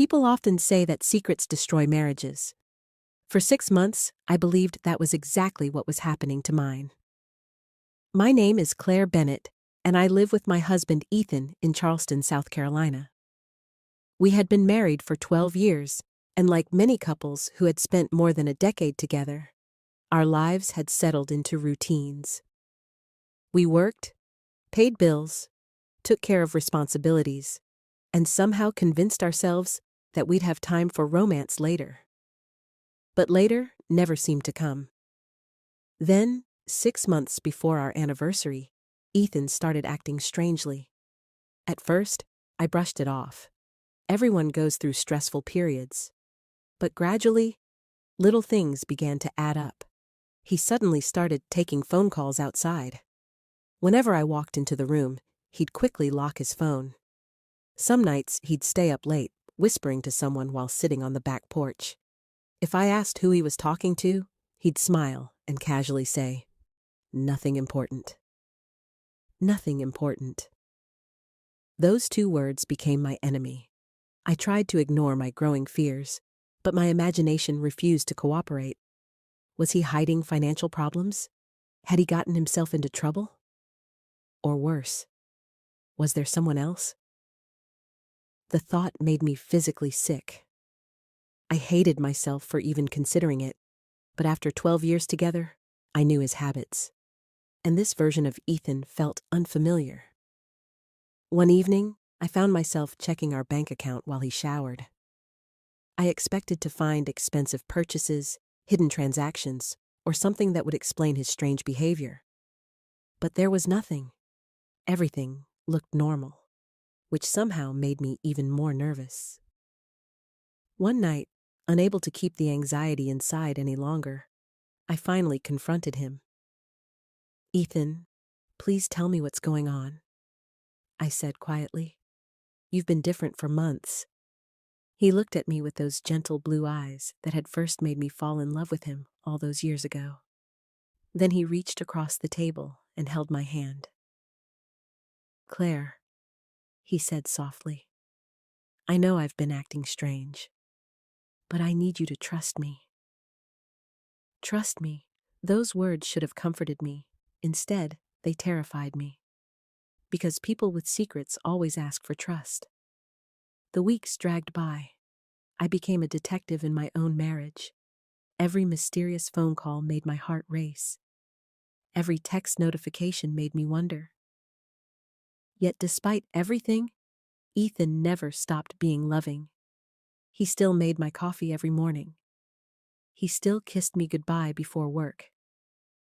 People often say that secrets destroy marriages. For 6 months, I believed that was exactly what was happening to mine. My name is Claire Bennett, and I live with my husband Ethan in Charleston, South Carolina. We had been married for 12 years, and like many couples who had spent more than a decade together, our lives had settled into routines. We worked, paid bills, took care of responsibilities, and somehow convinced ourselves that we'd have time for romance later. But later never seemed to come. Then, 6 months before our anniversary, Ethan started acting strangely. At first, I brushed it off. Everyone goes through stressful periods. But gradually, little things began to add up. He suddenly started taking phone calls outside. Whenever I walked into the room, he'd quickly lock his phone. Some nights he'd stay up late, whispering to someone while sitting on the back porch. If I asked who he was talking to, he'd smile and casually say, "Nothing important." Nothing important. Those 2 words became my enemy. I tried to ignore my growing fears, but my imagination refused to cooperate. Was he hiding financial problems? Had he gotten himself into trouble? Or worse, was there someone else? The thought made me physically sick. I hated myself for even considering it, but after 12 years together, I knew his habits. And this version of Ethan felt unfamiliar. One evening, I found myself checking our bank account while he showered. I expected to find expensive purchases, hidden transactions, or something that would explain his strange behavior. But there was nothing. Everything looked normal, which somehow made me even more nervous. One night, unable to keep the anxiety inside any longer, I finally confronted him. "Ethan, please tell me what's going on," I said quietly. "You've been different for months." He looked at me with those gentle blue eyes that had first made me fall in love with him all those years ago. Then he reached across the table and held my hand. "Claire," he said softly, "I know I've been acting strange, but I need you to trust me." Trust me. Those words should have comforted me. Instead, they terrified me. Because people with secrets always ask for trust. The weeks dragged by. I became a detective in my own marriage. Every mysterious phone call made my heart race. Every text notification made me wonder. Yet despite everything, Ethan never stopped being loving. He still made my coffee every morning. He still kissed me goodbye before work.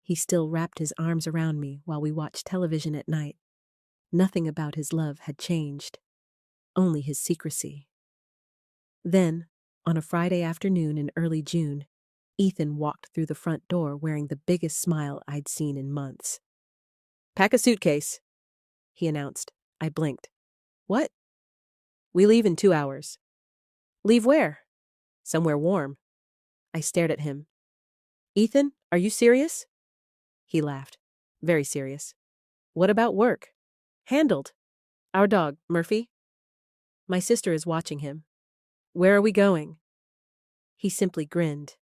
He still wrapped his arms around me while we watched television at night. Nothing about his love had changed, only his secrecy. Then, on a Friday afternoon in early June, Ethan walked through the front door wearing the biggest smile I'd seen in months. "Pack a suitcase," he announced. I blinked. "What?" "We leave in 2 hours." "Leave where?" "Somewhere warm." I stared at him. "Ethan, are you serious?" He laughed. "Very serious." "What about work?" "Handled. Our dog, Murphy." "My sister is watching him." "Where are we going?" He simply grinned.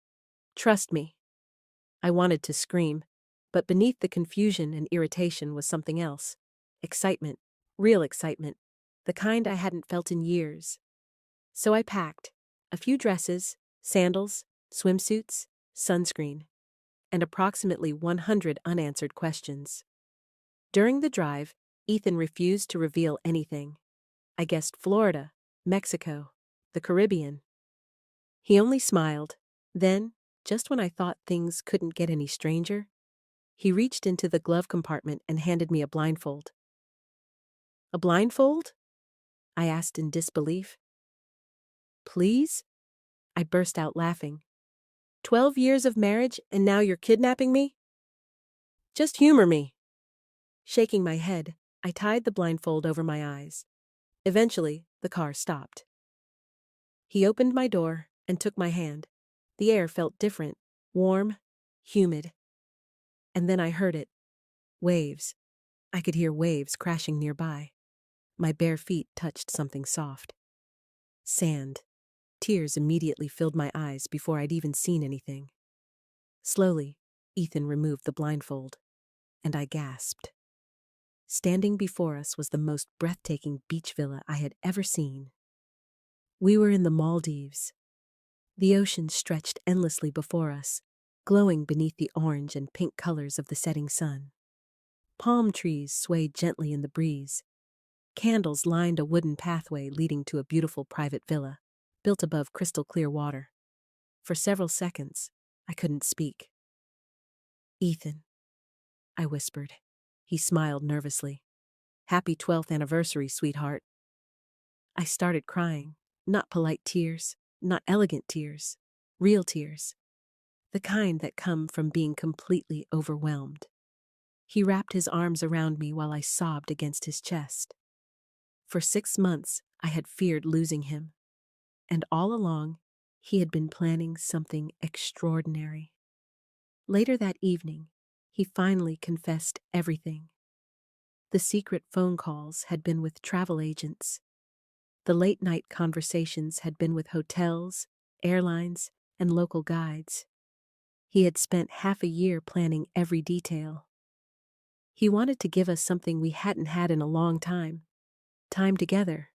"Trust me." I wanted to scream, but beneath the confusion and irritation was something else. Excitement. Real excitement. The kind I hadn't felt in years. So I packed a few dresses, sandals, swimsuits, sunscreen, and approximately 100 unanswered questions. During the drive, Ethan refused to reveal anything. I guessed Florida, Mexico, the Caribbean. He only smiled. Then, just when I thought things couldn't get any stranger, he reached into the glove compartment and handed me a blindfold. "A blindfold?" I asked in disbelief. "Please?" I burst out laughing. 12 years of marriage and now you're kidnapping me? Just humor me." Shaking my head, I tied the blindfold over my eyes. Eventually, the car stopped. He opened my door and took my hand. The air felt different, warm, humid. And then I heard it. Waves. I could hear waves crashing nearby. My bare feet touched something soft. Sand. Tears immediately filled my eyes before I'd even seen anything. Slowly, Ethan removed the blindfold, and I gasped. Standing before us was the most breathtaking beach villa I had ever seen. We were in the Maldives. The ocean stretched endlessly before us, glowing beneath the orange and pink colors of the setting sun. Palm trees swayed gently in the breeze. Candles lined a wooden pathway leading to a beautiful private villa, built above crystal-clear water. For several seconds, I couldn't speak. "Ethan," I whispered. He smiled nervously. "Happy 12th anniversary, sweetheart." I started crying, not polite tears, not elegant tears, real tears, the kind that come from being completely overwhelmed. He wrapped his arms around me while I sobbed against his chest. For 6 months, I had feared losing him, and all along, he had been planning something extraordinary. Later that evening, he finally confessed everything. The secret phone calls had been with travel agents. The late-night conversations had been with hotels, airlines, and local guides. He had spent half a year planning every detail. He wanted to give us something we hadn't had in a long time. Time together.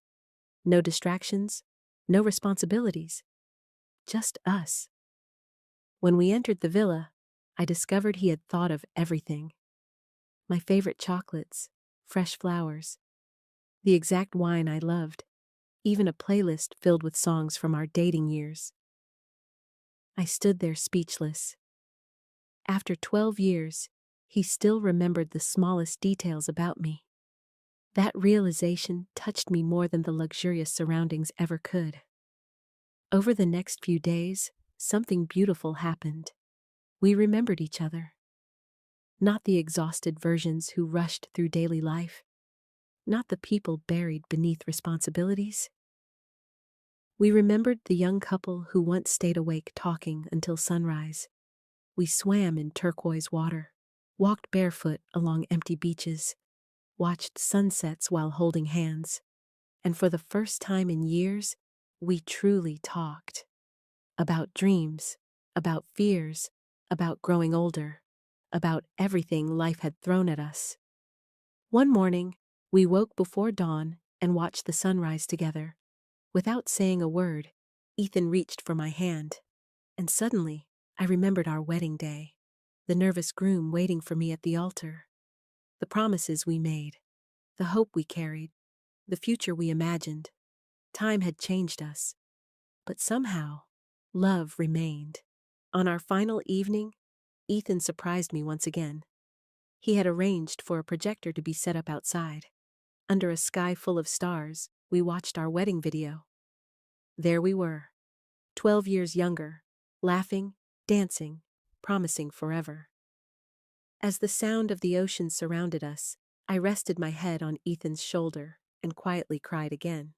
No distractions, no responsibilities. Just us. When we entered the villa, I discovered he had thought of everything. My favorite chocolates, fresh flowers, the exact wine I loved, even a playlist filled with songs from our dating years. I stood there speechless. After 12 years, he still remembered the smallest details about me. That realization touched me more than the luxurious surroundings ever could. Over the next few days, something beautiful happened. We remembered each other. Not the exhausted versions who rushed through daily life. Not the people buried beneath responsibilities. We remembered the young couple who once stayed awake talking until sunrise. We swam in turquoise water, walked barefoot along empty beaches, watched sunsets while holding hands, and for the first time in years, we truly talked. About dreams, about fears, about growing older, about everything life had thrown at us. One morning, we woke before dawn and watched the sunrise together. Without saying a word, Ethan reached for my hand, and suddenly, I remembered our wedding day, the nervous groom waiting for me at the altar, the promises we made, the hope we carried, the future we imagined. Time had changed us, but somehow, love remained. On our final evening, Ethan surprised me once again. He had arranged for a projector to be set up outside. Under a sky full of stars, we watched our wedding video. There we were, 12 years younger, laughing, dancing, promising forever. As the sound of the ocean surrounded us, I rested my head on Ethan's shoulder and quietly cried again.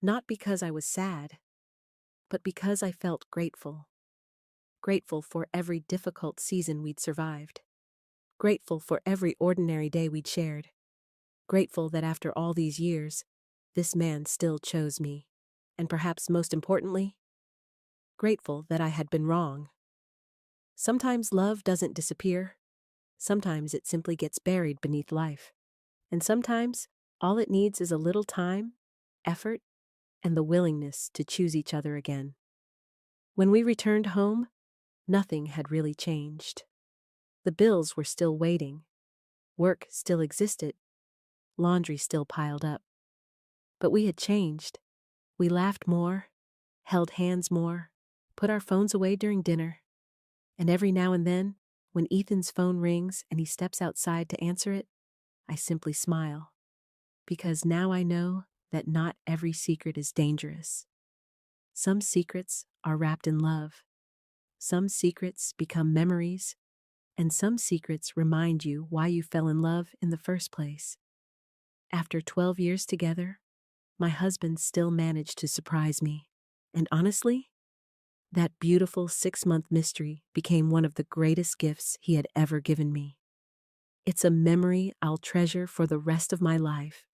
Not because I was sad, but because I felt grateful. Grateful for every difficult season we'd survived. Grateful for every ordinary day we'd shared. Grateful that after all these years, this man still chose me. And perhaps most importantly, grateful that I had been wrong. Sometimes love doesn't disappear. Sometimes it simply gets buried beneath life. And sometimes all it needs is a little time, effort, and the willingness to choose each other again. When we returned home, nothing had really changed. The bills were still waiting. Work still existed. Laundry still piled up. But we had changed. We laughed more, held hands more, put our phones away during dinner. And every now and then, when Ethan's phone rings and he steps outside to answer it, I simply smile. Because now I know that not every secret is dangerous. Some secrets are wrapped in love. Some secrets become memories, and some secrets remind you why you fell in love in the first place. After 12 years together, my husband still managed to surprise me. And honestly, that beautiful 6-month mystery became one of the greatest gifts he had ever given me. It's a memory I'll treasure for the rest of my life.